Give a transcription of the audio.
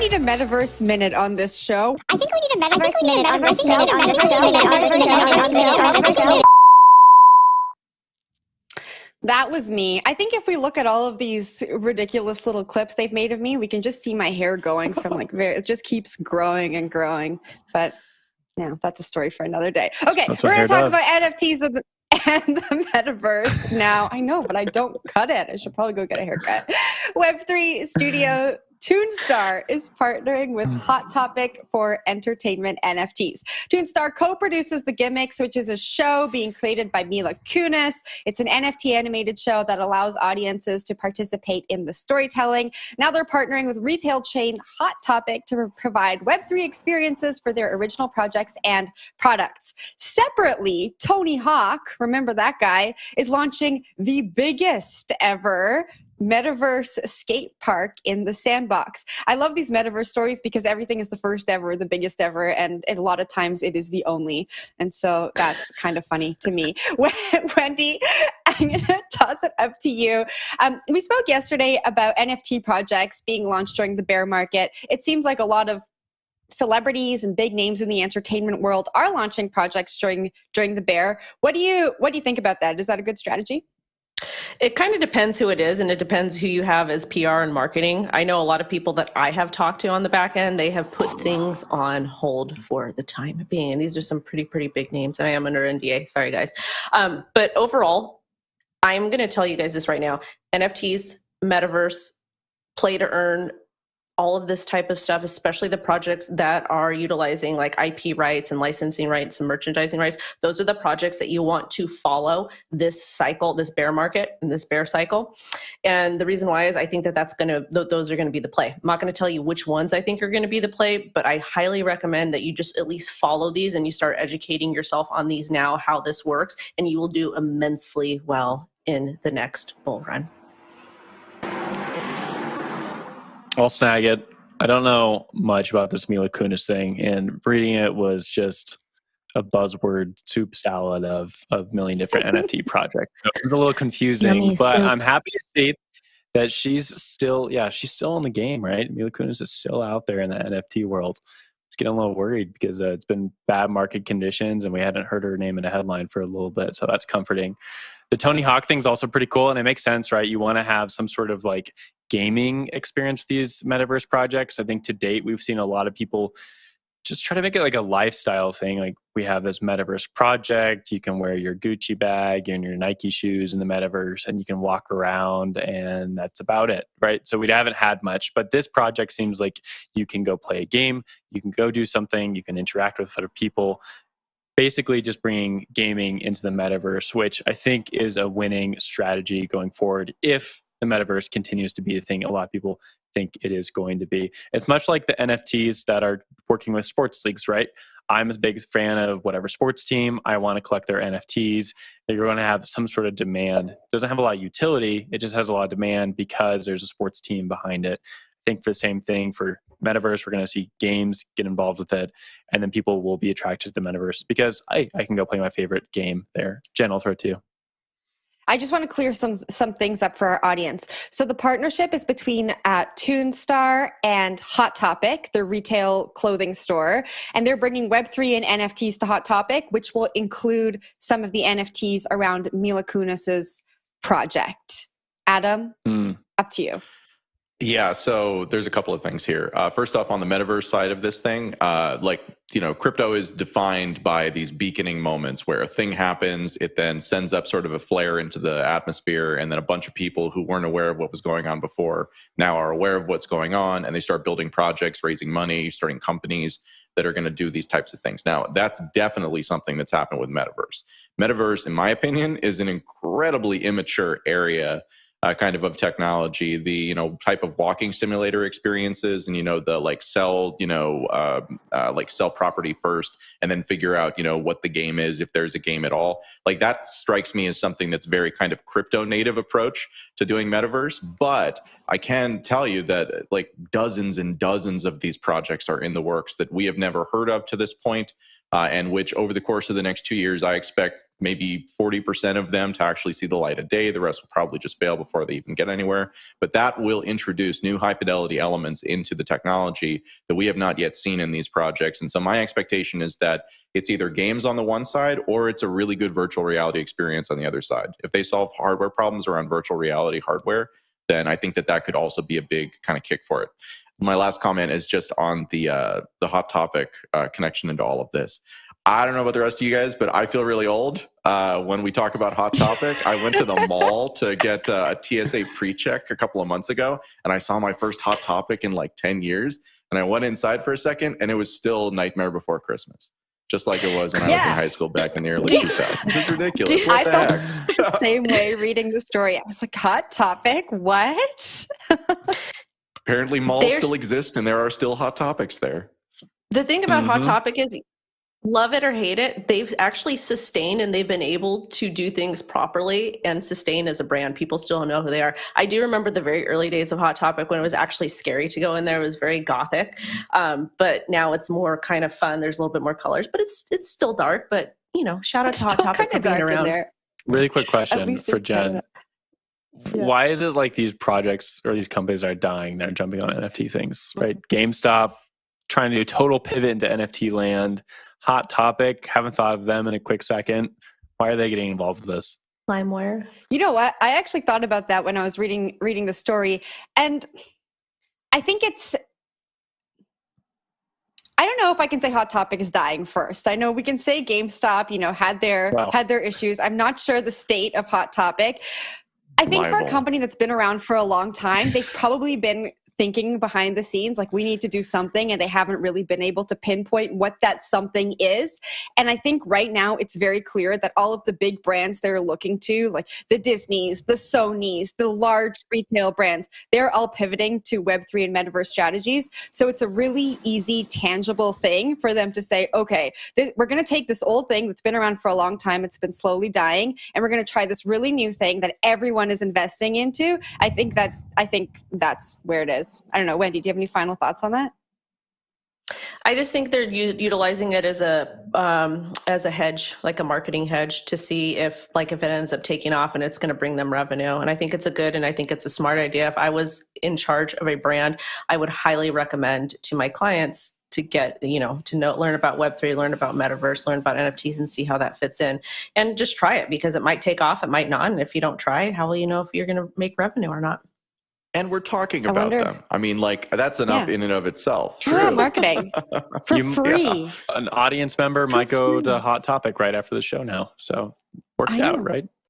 need a Metaverse minute on this show. I think we need a Metaverse minute on this show. That was me. I think if we look at all of these ridiculous little clips they've made of me, we can just see my hair going from like it just keeps growing and growing. But yeah, that's a story for another day. Okay, we're going to talk about NFTs and the Metaverse now. I know, but I don't cut it. I should probably go get a haircut. Web3 studio Toonstar is partnering with Hot Topic for entertainment NFTs. Toonstar co-produces the Gimmicks, which is a show being created by Mila Kunis. It's an NFT animated show that allows audiences to participate in the storytelling. Now they're partnering with retail chain Hot Topic to provide Web3 experiences for their original projects and products. Separately, Tony Hawk, remember that guy, is launching the biggest ever Metaverse skatepark in the Sandbox. I love these Metaverse stories because everything is the first ever, the biggest ever, and a lot of times it is the only. And so that's kind of funny to me. Wendy, I'm going to toss it up to you. We spoke yesterday about NFT projects being launched during the bear market. It seems like a lot of celebrities and big names in the entertainment world are launching projects during the bear. What do you think about that? Is that a good strategy? It kind of depends who it is, and it depends who you have as PR and marketing. I know a lot of people that I have talked to on the back end, they have put things on hold for the time being. And these are some pretty big names, and I am under NDA. Sorry, guys. But overall, I'm going to tell you guys this right now. NFTs, Metaverse, play to earn, all of this type of stuff, especially the projects that are utilizing like IP rights and licensing rights and merchandising rights. Those are the projects that you want to follow this cycle, this bear market and this bear cycle. And the reason why is I think that those are going to be the play. I'm not going to tell you which ones I think are going to be the play, but I highly recommend that you just at least follow these and you start educating yourself on these now, how this works, and you will do immensely well in the next bull run. I'll snag it. I don't know much about this Mila Kunis thing, and reading it was just a buzzword soup salad of a million different NFT projects. So it was a little confusing, but I'm happy to see that she's still in the game, right? Mila Kunis is still out there in the NFT world. Just getting a little worried because it's been bad market conditions, and we hadn't heard her name in a headline for a little bit, so that's comforting. The Tony Hawk thing's also pretty cool, and it makes sense, right? You want to have some sort of like gaming experience with these Metaverse projects. I think to date, we've seen a lot of people just try to make it like a lifestyle thing. Like we have this Metaverse project, you can wear your Gucci bag and your Nike shoes in the Metaverse, and you can walk around, and that's about it, right? So we haven't had much, but this project seems like you can go play a game, you can go do something, you can interact with other people. Basically just bringing gaming into the Metaverse, which I think is a winning strategy going forward if the Metaverse continues to be the thing a lot of people think it is going to be. It's much like the NFTs that are working with sports leagues, right? I'm a big fan of whatever sports team. I want to collect their NFTs. You're going to have some sort of demand. It doesn't have a lot of utility. It just has a lot of demand because there's a sports team behind it. I think for the same thing for Metaverse, we're going to see games get involved with it, and then people will be attracted to the Metaverse because I can go play my favorite game there. Jen, I'll throw it to you. I just want to clear some things up for our audience. So the partnership is between Toonstar and Hot Topic, the retail clothing store, and they're bringing Web3 and NFTs to Hot Topic, which will include some of the NFTs around Mila Kunis's project. Adam, up to you. Yeah, so there's a couple of things here. First off, on the Metaverse side of this thing, crypto is defined by these beaconing moments where a thing happens, it then sends up sort of a flare into the atmosphere, and then a bunch of people who weren't aware of what was going on before now are aware of what's going on, and they start building projects, raising money, starting companies that are going to do these types of things. Now, that's definitely something that's happened with Metaverse. Metaverse, in my opinion, is an incredibly immature area of technology. The type of walking simulator experiences, and the sell property first and then figure out what the game is, if there's a game at all. Like, that strikes me as something that's very kind of crypto native approach to doing Metaverse. But I can tell you that like dozens and dozens of these projects are in the works that we have never heard of to this point. and which over the course of the next 2 years, I expect maybe 40% of them to actually see the light of day. The rest will probably just fail before they even get anywhere. But that will introduce new high fidelity elements into the technology that we have not yet seen in these projects. And so my expectation is that it's either games on the one side or it's a really good virtual reality experience on the other side. If they solve hardware problems around virtual reality hardware, then I think that that could also be a big kind of kick for it. My last comment is just on the Hot Topic connection into all of this. I don't know about the rest of you guys, but I feel really old when we talk about Hot Topic. I went to the mall to get a TSA pre-check a couple of months ago, and I saw my first Hot Topic in like 10 years. And I went inside for a second, and it was still Nightmare Before Christmas, just like it was when I was in high school back in the early 2000s. It's ridiculous. What the heck? The same way reading the story. I was like, Hot Topic? What? Apparently malls still exist, and there are still Hot Topics there. The thing about Hot Topic is, love it or hate it, they've actually sustained and they've been able to do things properly and sustain as a brand. People still don't know who they are. I do remember the very early days of Hot Topic when it was actually scary to go in there. It was very gothic. But now it's more kind of fun. There's a little bit more colors, but it's still dark. But, you know, shout out to Hot Topic for being around. There. Really quick question for Jen. Yeah. Why is it like these projects or these companies are dying? They're jumping on NFT things, right? GameStop trying to do a total pivot into NFT land. Hot Topic, haven't thought of them in a quick second. Why are they getting involved with this? LimeWire. You know what? I actually thought about that when I was reading the story, and I think I don't know if I can say Hot Topic is dying first. I know we can say GameStop, you know, had their issues. I'm not sure the state of Hot Topic. I think for a company that's been around for a long time, they've probably been thinking behind the scenes, like we need to do something, and they haven't really been able to pinpoint what that something is. And I think right now it's very clear that all of the big brands they're looking to, like the Disneys, the Sonys, the large retail brands, they're all pivoting to Web3 and Metaverse strategies. So it's a really easy, tangible thing for them to say, okay, we're going to take this old thing that's been around for a long time, it's been slowly dying, and we're going to try this really new thing that everyone is investing into. I think that's where it is. I don't know, Wendy, do you have any final thoughts on that? I just think they're utilizing it as a hedge, like a marketing hedge, to see if it ends up taking off and it's going to bring them revenue. And I think it's a smart idea. If I was in charge of a brand, I would highly recommend to my clients to get, learn about Web3, learn about Metaverse, learn about NFTs, and see how that fits in, and just try it, because it might take off, it might not. And if you don't try, how will you know if you're going to make revenue or not? And we're talking about them. I mean, like, that's enough in and of itself. True. Marketing for free. Yeah. An audience member might go to Hot Topic right after the show now. So worked out, right?